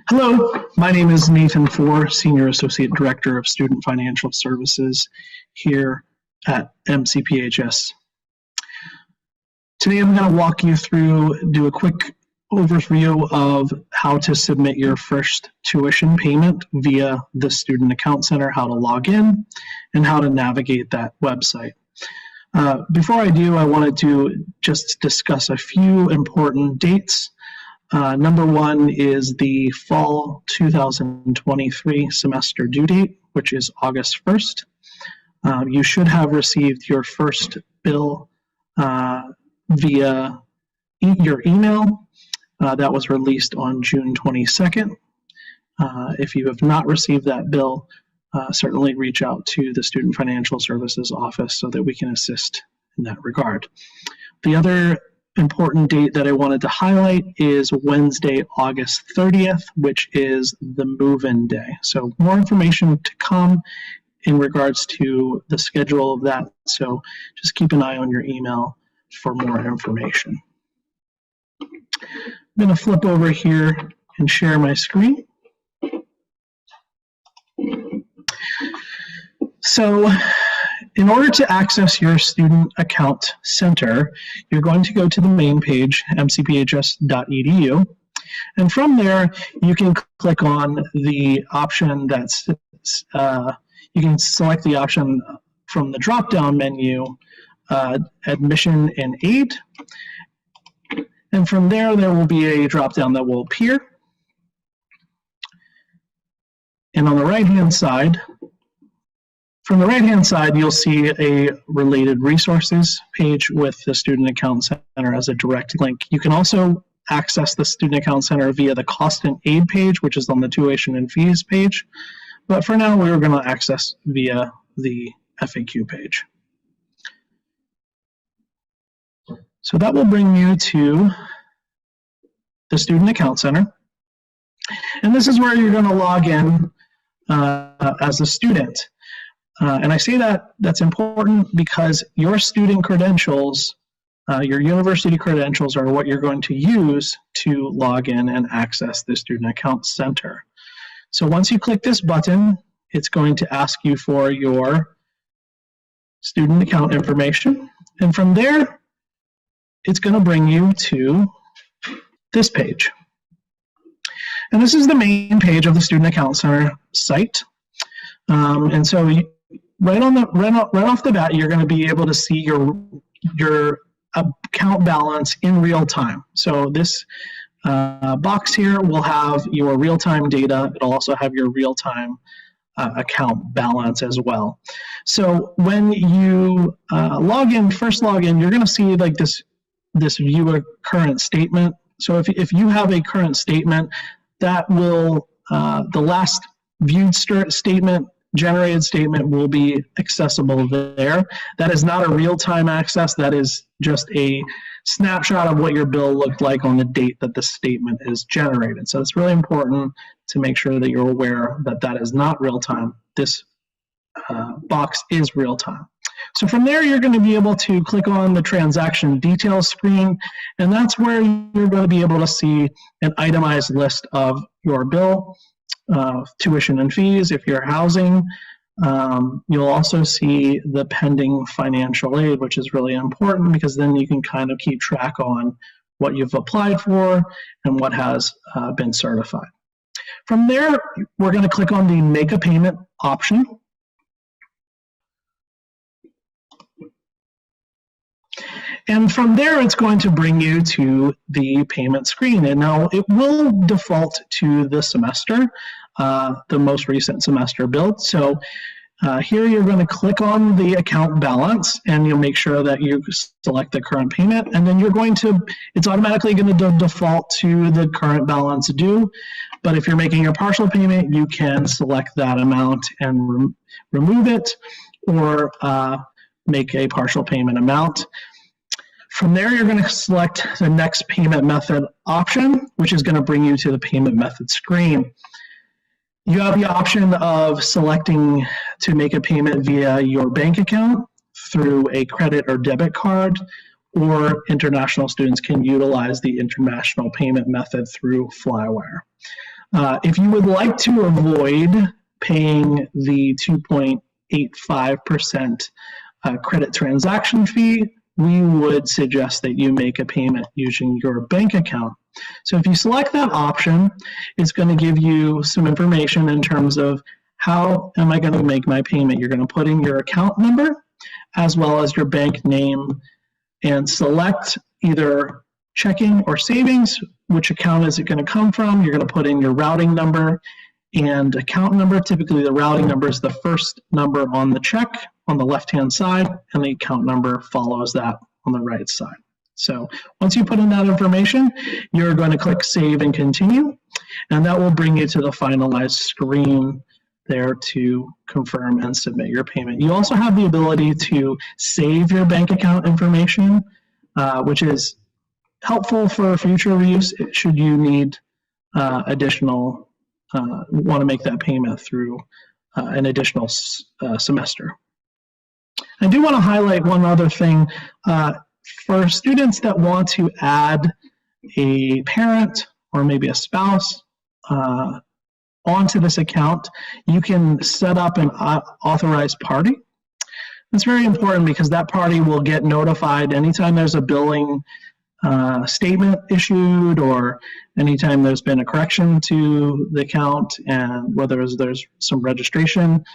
Hello, my name is Nathan Foor, Senior Associate Director of Student Financial Services here at MCPHS. Today I'm going to walk you through, do a quick overview of how to submit your first tuition payment via the Student Account Center, how to log in, and how to navigate that website. Before I do, I wanted to just discuss a few important dates. Number one is the fall 2023 semester due date, which is August 1st. You should have received your first bill via your email. That was released on June 22nd. If you have not received that bill, certainly reach out to the Student Financial Services office so that we can assist in that regard. The other important date that I wanted to highlight is Wednesday, August 30th, which is the move-in day. So more information to come in regards to the schedule of that. So just keep an eye on your email for more information. I'm going to flip over here and share my screen. So in order to access your Student Account Center, you're going to go to the main page, mcphs.edu, and from there you can click on the option that's, you can select the option from the drop-down menu, Admission and Aid, and from there will be a drop-down that will appear, and on the right-hand side, from the right-hand side, you'll see a related resources page with the Student Account Center as a direct link. You can also access the Student Account Center via the Cost and Aid page, which is on the Tuition and Fees page. But for now, we're going to access via the FAQ page. So that will bring you to the Student Account Center. And this is where you're going to log in as a student. And I say that's important because your student credentials, your university credentials are what you're going to use to log in and access the Student Account Center. So once you click this button, it's going to ask you for your student account information. And from there, it's going to bring you to this page. And this is the main page of the Student Account Center site. And so right off the bat, you're going to be able to see your account balance in real time. So this box here will have your real-time data. It'll also have your real-time account balance as well. So when you first log in, you're going to see like this view a current statement. So if you have a current statement, that will the last viewed statement, generated statement will be accessible there. That is not a real-time access. That is just a snapshot of what your bill looked like on the date that the statement is generated. So it's really important to make sure that you're aware that that is not real-time. This box is real-time. So from there, you're going to be able to click on the transaction details screen, and that's where you're going to be able to see an itemized list of your bill, tuition and fees. If you're housing, you'll also see the pending financial aid, which is really important because then you can kind of keep track on what you've applied for and what has been certified. From there, we're going to click on the Make a Payment option. And from there, it's going to bring you to the payment screen. And now it will default to the semester, the most recent semester bill. So here you're going to click on the account balance and you'll make sure that you select the current payment. And then it's automatically going to default to the current balance due. But if you're making a partial payment, you can select that amount and remove it or make a partial payment amount. From there, you're going to select the next payment method option, which is going to bring you to the payment method screen. You have the option of selecting to make a payment via your bank account through a credit or debit card, or international students can utilize the international payment method through Flywire. If you would like to avoid paying the 2.85% credit transaction fee, we would suggest that you make a payment using your bank account. So if you select that option, it's going to give you some information in terms of how am I going to make my payment. You're going to put in your account number as well as your bank name and select either checking or savings. Which account is it going to come from? You're going to put in your routing number and account number. Typically the routing number is the first number on the check on the left-hand side, and the account number follows that on the right side. So once you put in that information, you're going to click Save and Continue, and that will bring you to the finalized screen there to confirm and submit your payment. You also have the ability to save your bank account information, which is helpful for future use should you need want to make that payment through an additional semester. I do want to highlight one other thing. For students that want to add a parent or maybe a spouse onto this account, you can set up an authorized party. It's very important because that party will get notified anytime there's a billing statement issued or anytime there's been a correction to the account, and whether there's some registration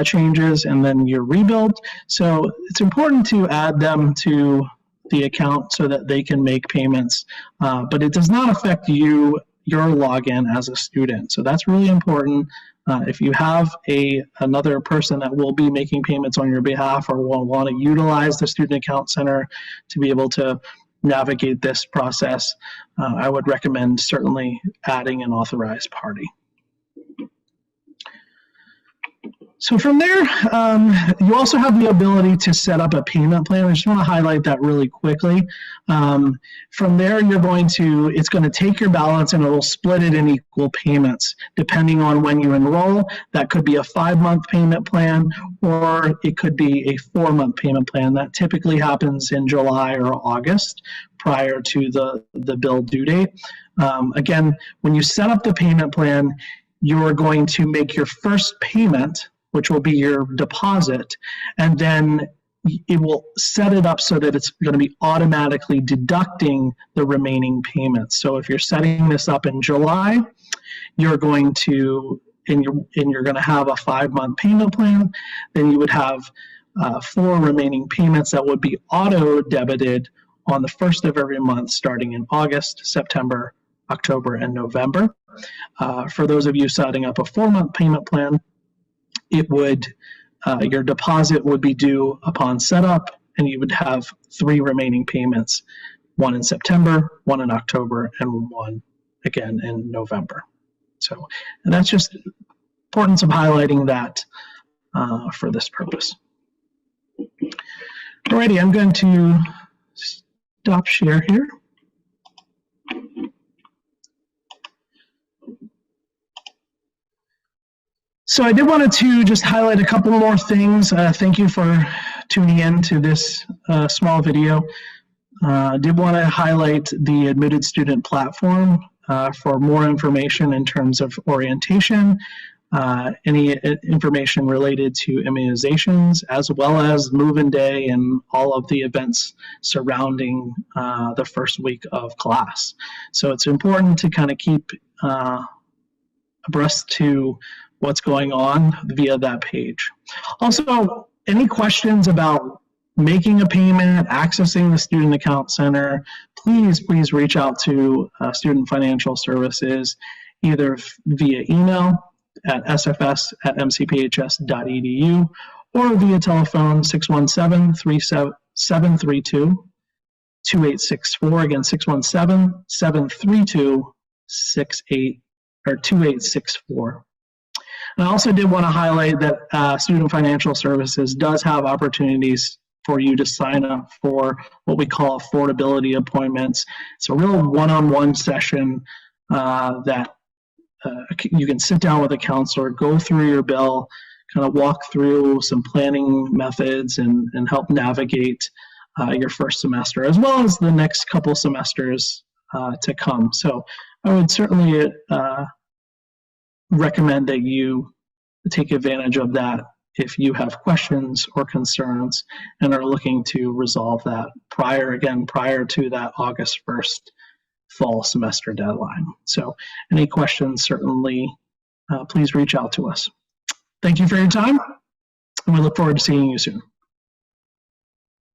changes and then your rebuild. So it's important to add them to the account so that they can make payments, but it does not affect your login as a student. So that's really important. If you have another person that will be making payments on your behalf or will want to utilize the Student Account Center to be able to navigate this process, I would recommend certainly adding an authorized party. So from there, you also have the ability to set up a payment plan. I just want to highlight that really quickly. From there, it's going to take your balance and it will split it in equal payments depending on when you enroll. That could be a 5-month payment plan, or it could be a 4-month payment plan. That typically happens in July or August prior to the bill due date. Again, when you set up the payment plan, you're going to make your first payment, which will be your deposit, and then it will set it up so that it's going to be automatically deducting the remaining payments. So if you're setting this up in July, you're going to have a 5-month payment plan, then you would have 4 remaining payments that would be auto debited on the 1st of every month starting in August, September, October, and November. For those of you setting up a 4-month payment plan, your deposit would be due upon setup, and you would have 3 remaining payments, 1 in September, 1 in October, and 1 again in November. So, and that's just importance of highlighting that for this purpose. Alrighty, I'm going to stop share here. So I did want to just highlight a couple more things. Thank you for tuning in to this small video. Did want to highlight the Admitted Student Platform for more information in terms of orientation, any information related to immunizations, as well as move-in day and all of the events surrounding the first week of class. So it's important to kind of keep abreast to what's going on via that page. Also, any questions about making a payment, accessing the Student Account Center, please reach out to Student Financial Services, either via email at sfs@mcphs.edu or via telephone 617-732-2864. Again, 617-732-2864. I also did want to highlight that Student Financial Services does have opportunities for you to sign up for what we call affordability appointments. It's a real one-on-one session that you can sit down with a counselor, go through your bill, kind of walk through some planning methods and help navigate your first semester, as well as the next couple semesters to come. So I would certainly recommend that you take advantage of that if you have questions or concerns and are looking to resolve that prior to that August 1st fall semester deadline. So any questions, certainly please reach out to us. Thank you for your time, and we look forward to seeing you soon.